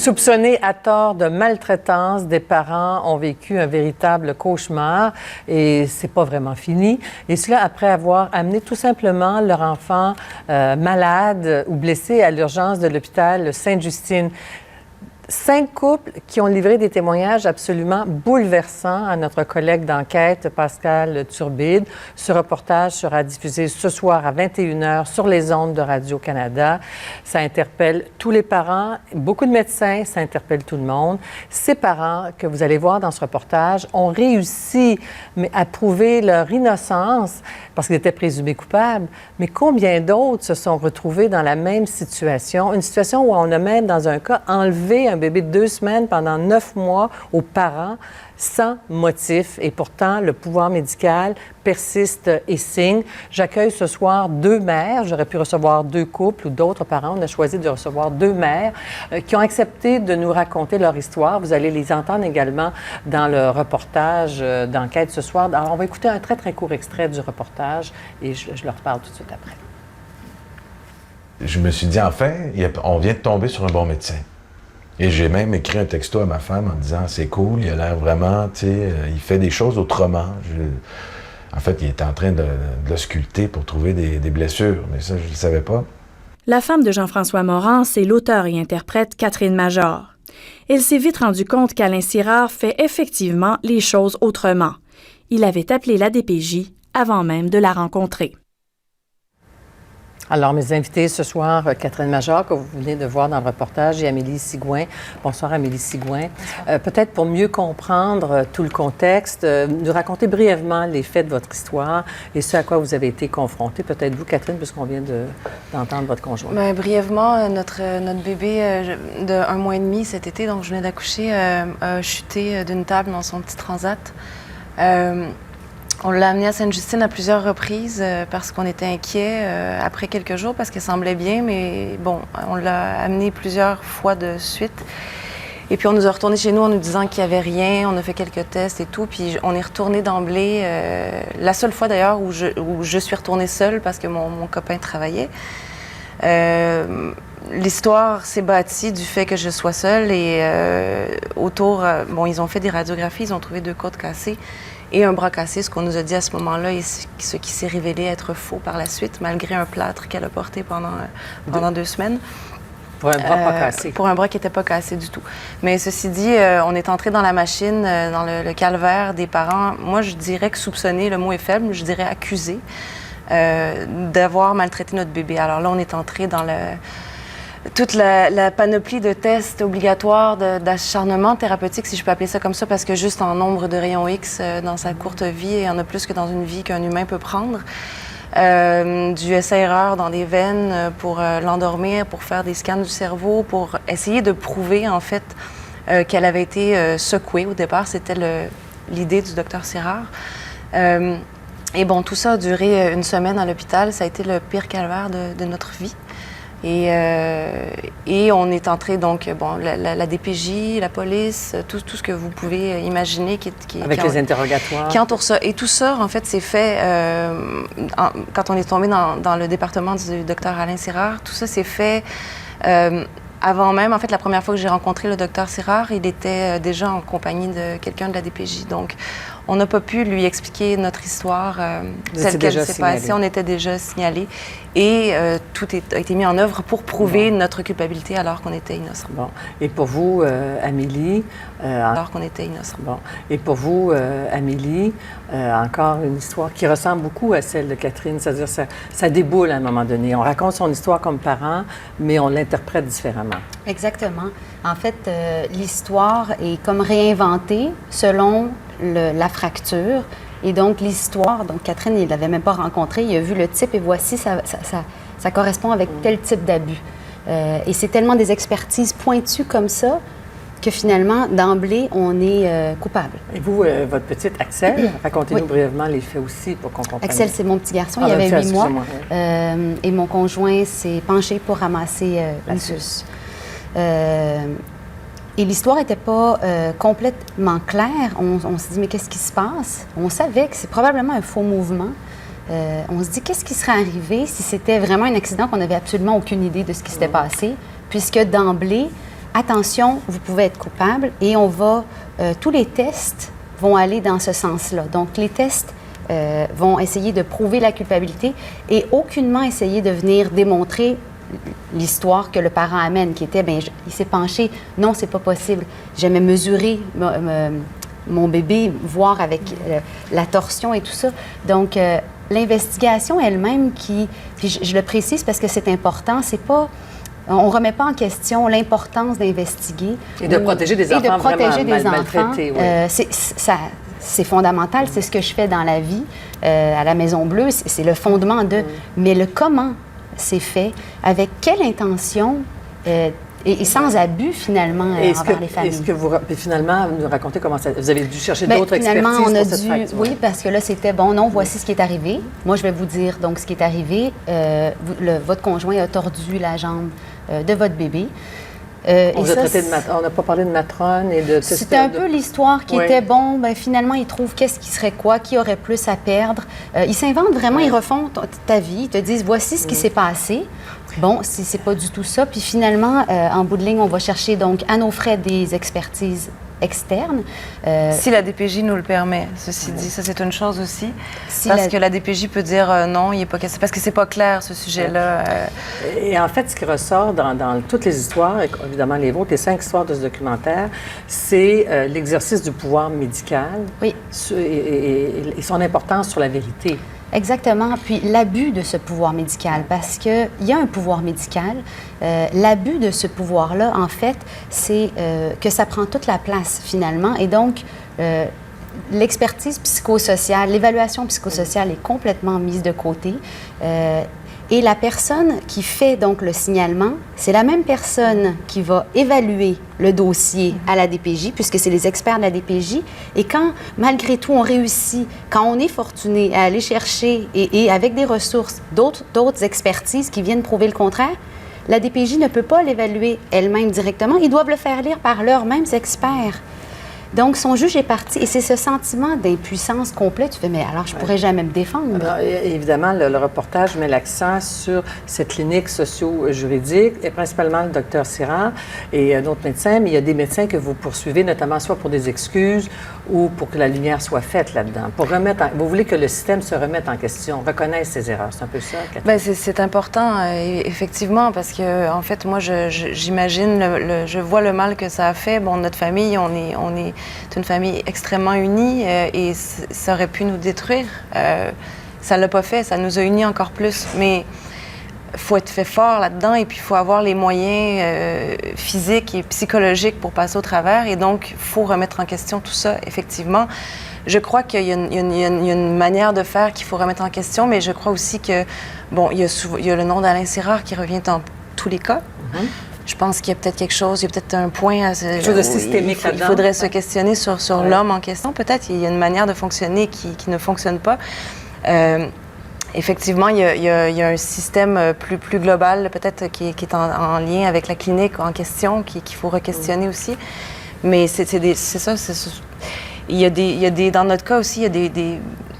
Soupçonnés à tort de maltraitance, des parents ont vécu un véritable cauchemar et c'est pas vraiment fini. Et cela après avoir amené tout simplement leur enfant malade ou blessé à l'urgence de l'hôpital Sainte-Justine. 5 couples qui ont livré des témoignages absolument bouleversants à notre collègue d'enquête, Pascal Turbide. Ce reportage sera diffusé ce soir à 21h sur les ondes de Radio-Canada. Ça interpelle tous les parents, beaucoup de médecins, ça interpelle tout le monde. Ces parents que vous allez voir dans ce reportage ont réussi à prouver leur innocence parce qu'ils étaient présumés coupables. Mais combien d'autres se sont retrouvés dans la même situation? Une situation où on a même, dans un cas, enlevé un bébé de 2 semaines pendant 9 mois aux parents sans motif. Et pourtant, le pouvoir médical persiste et signe. J'accueille ce soir 2 mères. J'aurais pu recevoir 2 couples ou d'autres parents. On a choisi de recevoir 2 mères qui ont accepté de nous raconter leur histoire. Vous allez les entendre également dans le reportage d'enquête ce soir. Alors, on va écouter un très, très court extrait du reportage et je leur parle tout de suite après. Je me suis dit, enfin, on vient de tomber sur un bon médecin. Et j'ai même écrit un texto à ma femme en disant, c'est cool, il a l'air vraiment, tu sais, il fait des choses autrement. En fait, il était en train de le sculpter pour trouver des blessures, mais ça, je ne le savais pas. La femme de Jean-François Morin, c'est l'auteure et interprète Catherine Major. Elle s'est vite rendue compte qu'Alain Sirard fait effectivement les choses autrement. Il avait appelé la DPJ avant même de la rencontrer. Alors, mes invités ce soir, Catherine Major, que vous venez de voir dans le reportage, et Amélie Sigouin. Bonsoir, Amélie Sigouin. Peut-être pour mieux comprendre tout le contexte, nous raconter brièvement les faits de votre histoire et ce à quoi vous avez été confrontée. Peut-être vous, Catherine, puisqu'on vient d'entendre votre conjoint. Bien, brièvement, notre bébé de 1 mois et demi cet été, donc je venais d'accoucher, a chuté d'une table dans son petit transat. On l'a amené à Sainte-Justine à plusieurs reprises parce qu'on était inquiets après quelques jours parce qu'elle semblait bien, mais bon, on l'a amené plusieurs fois de suite. Et puis on nous a retourné chez nous en nous disant qu'il n'y avait rien, on a fait quelques tests et tout, puis on est retourné d'emblée, la seule fois d'ailleurs où je suis retournée seule parce que mon copain travaillait. L'histoire s'est bâtie du fait que je sois seule et autour, bon, ils ont fait des radiographies, ils ont trouvé 2 côtes cassées et un bras cassé, ce qu'on nous a dit à ce moment-là et ce qui s'est révélé être faux par la suite, malgré un plâtre qu'elle a porté pendant 2 semaines. Pour un bras pas cassé. Pour un bras qui n'était pas cassé du tout. Mais ceci dit, on est entré dans la machine, dans le calvaire des parents. Moi, je dirais que soupçonner, le mot est faible, mais je dirais accuser d'avoir maltraité notre bébé. Alors là, on est entré dans toute la panoplie de tests obligatoires d'acharnement thérapeutique, si je peux appeler ça comme ça, parce que juste en nombre de rayons X dans sa courte vie, il y en a plus que dans une vie qu'un humain peut prendre. Du essai-erreur dans des veines pour l'endormir, pour faire des scans du cerveau, pour essayer de prouver, en fait, qu'elle avait été secouée. Au départ, c'était l'idée du docteur Sirard. Et bon, tout ça a duré 1 semaine à l'hôpital. Ça a été le pire calvaire de notre vie. Et on est entré, donc, bon, la DPJ, la police, tout ce que vous pouvez imaginer avec les interrogatoires. Qui entoure ça. Et tout ça, en fait, c'est fait quand on est tombé dans le département du docteur Alain Sirard. Tout ça, c'est fait avant même. En fait, la première fois que j'ai rencontré le docteur Sirard, il était déjà en compagnie de quelqu'un de la DPJ. Donc, on n'a pas pu lui expliquer notre histoire telle qu'elle s'est passée. On était déjà signalés. Et tout a été mis en œuvre pour prouver notre culpabilité alors qu'on était innocents. Bon. Et pour vous, Amélie... alors qu'on était innocents. Bon. Et pour vous, Amélie, encore une histoire qui ressemble beaucoup à celle de Catherine. C'est-à-dire ça déboule à un moment donné. On raconte son histoire comme parent, mais on l'interprète différemment. Exactement. En fait, l'histoire est comme réinventée selon la fracture. Et donc, l'histoire, donc Catherine, il ne l'avait même pas rencontré, il a vu le type et voici, ça correspond avec tel type d'abus. Et c'est tellement des expertises pointues comme ça que finalement, d'emblée, on est coupable. Et vous, votre petite Axel, racontez-nous brièvement les faits aussi pour qu'on comprenne. Axel, c'est mon petit garçon, il avait 8 mois. Et mon conjoint s'est penché pour ramasser une puce. Et l'histoire n'était pas complètement claire. On s'est dit, mais qu'est-ce qui se passe? On savait que c'est probablement un faux mouvement. On se dit, qu'est-ce qui serait arrivé si c'était vraiment un accident qu'on n'avait absolument aucune idée de ce qui s'était passé, puisque d'emblée, attention, vous pouvez être coupable et on va, tous les tests vont aller dans ce sens-là. Donc, les tests vont essayer de prouver la culpabilité et aucunement essayer de venir démontrer l'histoire que le parent amène, qui était, bien, il s'est penché, non, c'est pas possible. J'aimais mesurer mon bébé, voir avec la torsion et tout ça. Donc, l'investigation elle-même puis je le précise parce que c'est important, c'est pas... On ne remet pas en question l'importance d'investiguer. Et de protéger des enfants vraiment maltraités. Oui. C'est fondamental, c'est ce que je fais dans la vie, à la Maison Bleue, c'est le fondement de... Mais le comment c'est fait, avec quelle intention... Et sans abus, finalement, envers les familles. Est-ce que vous, finalement, nous racontez comment ça... Vous avez dû chercher d'autres expertises on a pour cette fracture? Oui, parce que là, c'était, bon, non, voici ce qui est arrivé. Moi, je vais vous dire, donc, ce qui est arrivé. Votre conjoint a tordu la jambe de votre bébé. On n'a pas parlé de matrone et de... C'était un peu l'histoire qui était, bon, ben, finalement, ils trouvent qu'est-ce qui serait quoi, qui aurait plus à perdre. Ils s'inventent vraiment, ils refont ta vie, ils te disent, voici ce qui s'est passé. Bon, c'est pas du tout ça. Puis finalement, en bout de ligne, on va chercher donc à nos frais des expertises externes. Si la DPJ nous le permet, ceci dit, ça c'est une chose aussi. Parce que la DPJ peut dire non, il n'est pas question. Parce que c'est pas clair ce sujet-là. Et en fait, ce qui ressort dans toutes les histoires, et évidemment les vôtres, les 5 histoires de ce documentaire, c'est l'exercice du pouvoir médical et son importance sur la vérité. Exactement. Puis l'abus de ce pouvoir médical, parce qu'il y a un pouvoir médical. L'abus de ce pouvoir-là, en fait, c'est que ça prend toute la place, finalement. Et donc, l'expertise psychosociale, l'évaluation psychosociale est complètement mise de côté. Et la personne qui fait donc le signalement, c'est la même personne qui va évaluer le dossier à la DPJ, puisque c'est les experts de la DPJ. Et quand, malgré tout, on réussit, quand on est fortuné à aller chercher, et avec des ressources, d'autres expertises qui viennent prouver le contraire, la DPJ ne peut pas l'évaluer elle-même directement. Ils doivent le faire lire par leurs mêmes experts. Donc, son juge est parti. Et c'est ce sentiment d'impuissance complète. Tu fais, mais alors, je ne pourrais jamais me défendre. Alors, évidemment, le reportage met l'accent sur cette clinique socio-juridique, et principalement le docteur Sirard et d'autres médecins. Mais il y a des médecins que vous poursuivez, notamment soit pour des excuses ou pour que la lumière soit faite là-dedans. Vous voulez que le système se remette en question, reconnaisse ses erreurs. C'est un peu ça, Catherine? Bien, c'est important, effectivement, parce que, en fait, moi, j'imagine, je vois le mal que ça a fait. Bon, notre famille, on est une famille extrêmement unie et ça aurait pu nous détruire. Ça ne l'a pas fait, ça nous a unis encore plus. Mais il faut être fait fort là-dedans et puis il faut avoir les moyens physiques et psychologiques pour passer au travers. Et donc, il faut remettre en question tout ça, effectivement. Je crois qu'il y a une manière de faire qu'il faut remettre en question, mais je crois aussi que, bon, il y a le nom d'Alain Sirard qui revient dans tous les cas. Mm-hmm. Je pense qu'il y a peut-être quelque chose, il y a peut-être un point... quelque chose de systémique là-dedans. Il faudrait se questionner sur l'homme en question. Peut-être il y a une manière de fonctionner qui ne fonctionne pas. Effectivement, il y a un système plus global, peut-être, qui est en lien avec la clinique en question, qu'il faut re-questionner aussi. Mais c'est ça. Il y a des... Dans notre cas aussi, il y a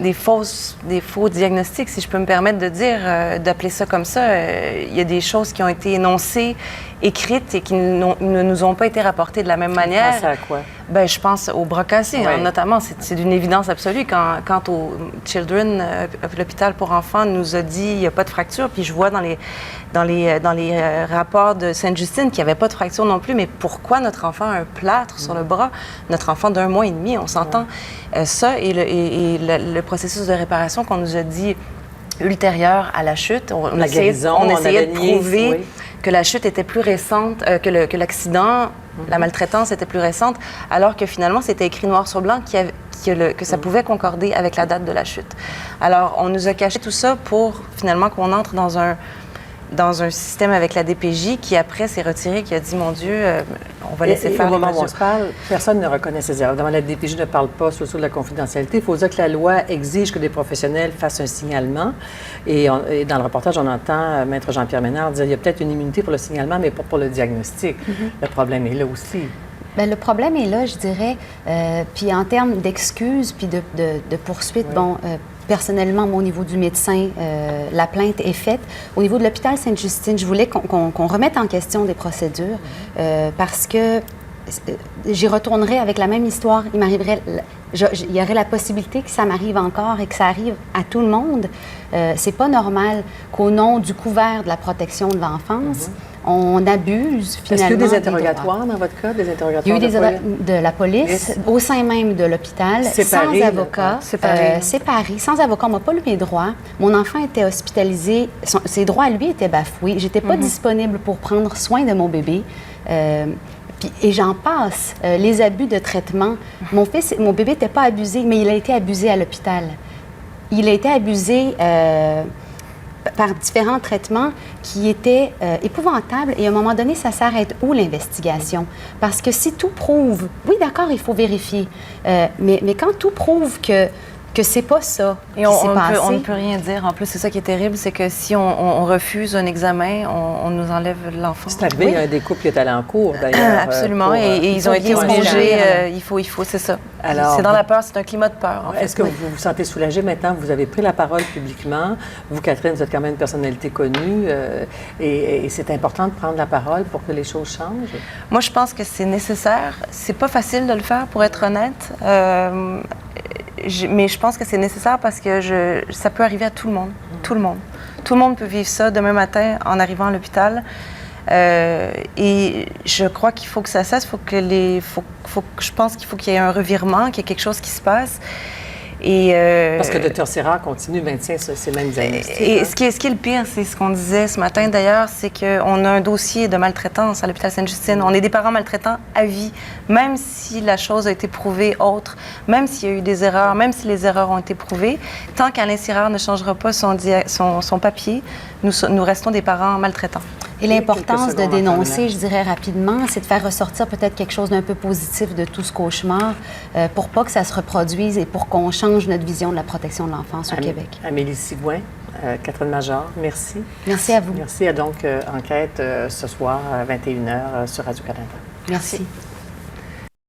des faux diagnostics, si je peux me permettre de dire, d'appeler ça comme ça. Il y a des choses qui ont été énoncées, écrites et qui ne nous ont pas été rapportées de la même manière. Vous pensez à quoi? Bien, je pense au bras cassé, notamment. C'est d'une évidence absolue. Quand au Children, l'hôpital pour enfants, nous a dit il n'y a pas de fracture, puis je vois dans les rapports de Sainte-Justine qu'il n'y avait pas de fracture non plus, mais pourquoi notre enfant a un plâtre sur le bras? Notre enfant d'1 mois et demi, on s'entend. Ça et le processus de réparation qu'on nous a dit ultérieur à la chute. On essayait de prouver que la chute était plus récente, que l'accident, la maltraitance était plus récente, alors que finalement, c'était écrit noir sur blanc que ça pouvait concorder avec la date de la chute. Alors, on nous a caché tout ça pour finalement qu'on entre dans un système avec la DPJ qui, après, s'est retiré, qui a dit, mon Dieu, on va laisser faire. Au moment où on se parle, personne ne reconnaît ses erreurs. Évidemment, la DPJ ne parle pas sur de la confidentialité. Il faut dire que la loi exige que des professionnels fassent un signalement. Et dans le reportage, on entend Maître Jean-Pierre Ménard dire qu'il y a peut-être une immunité pour le signalement, mais pas pour le diagnostic. Le problème est là aussi. Bien, le problème est là, je dirais. Puis en termes d'excuses puis de poursuites, bon... personnellement, moi, au niveau du médecin, la plainte est faite. Au niveau de l'hôpital Sainte-Justine, je voulais qu'on remette en question des procédures parce que j'y retournerai avec la même histoire. Il m'arriverait, il y aurait la possibilité que ça m'arrive encore et que ça arrive à tout le monde. C'est pas normal qu'au nom du couvert de la protection de l'enfance, on abuse finalement. Est-ce qu'il y a eu des interrogatoires dans votre cas, des interrogatoires? Il y a eu de la police, au sein même de l'hôpital, sans avocat, séparés, sans avocat. On m'a pas lu mes droits. Mon enfant était hospitalisé, ses droits à lui étaient bafoués. J'étais pas disponible pour prendre soin de mon bébé. Et j'en passe, les abus de traitement. Mon bébé n'était pas abusé, mais il a été abusé à l'hôpital. Il a été abusé par différents traitements qui étaient épouvantables. Et à un moment donné, ça s'arrête où l'investigation? Parce que si tout prouve, oui, d'accord, il faut vérifier, mais quand tout prouve que c'est pas ça qui s'est passé. On ne peut rien dire. En plus, c'est ça qui est terrible, c'est que si on refuse un examen, on nous enlève l'enfant. C'est arrivé, il y a un des couples qui est allé en cours, d'ailleurs. Absolument, et ils ont été obligés, il faut, c'est ça. C'est dans la peur, c'est un climat de peur. Est-ce que vous vous sentez soulagée maintenant? Vous avez pris la parole publiquement. Vous, Catherine, vous êtes quand même une personnalité connue et c'est important de prendre la parole pour que les choses changent? Moi, je pense que c'est nécessaire. C'est pas facile de le faire, pour être honnête. Mais je pense que c'est nécessaire parce que ça peut arriver à tout le monde. Tout le monde. Tout le monde peut vivre ça demain matin en arrivant à l'hôpital. Et je crois qu'il faut que ça cesse. Je pense qu'il faut qu'il y ait un revirement, qu'il y ait quelque chose qui se passe. Parce que le Dr Sérard continue, maintient ces mêmes diagnostics. Et ce qui est le pire, c'est ce qu'on disait ce matin d'ailleurs, c'est qu'on a un dossier de maltraitance à l'hôpital Sainte-Justine. On est des parents maltraitants à vie, même si la chose a été prouvée autre, même s'il y a eu des erreurs, même si les erreurs ont été prouvées. Tant qu'Alain Sérard ne changera pas son papier, nous restons des parents maltraitants. Et l'importance de dénoncer, je dirais rapidement, c'est de faire ressortir peut-être quelque chose d'un peu positif de tout ce cauchemar pour pas que ça se reproduise et pour qu'on change notre vision de la protection de l'enfance au Québec. Amélie Sigouin, Catherine Major, merci. Merci à vous. Merci à donc Enquête ce soir à 21h sur Radio-Canada. Merci.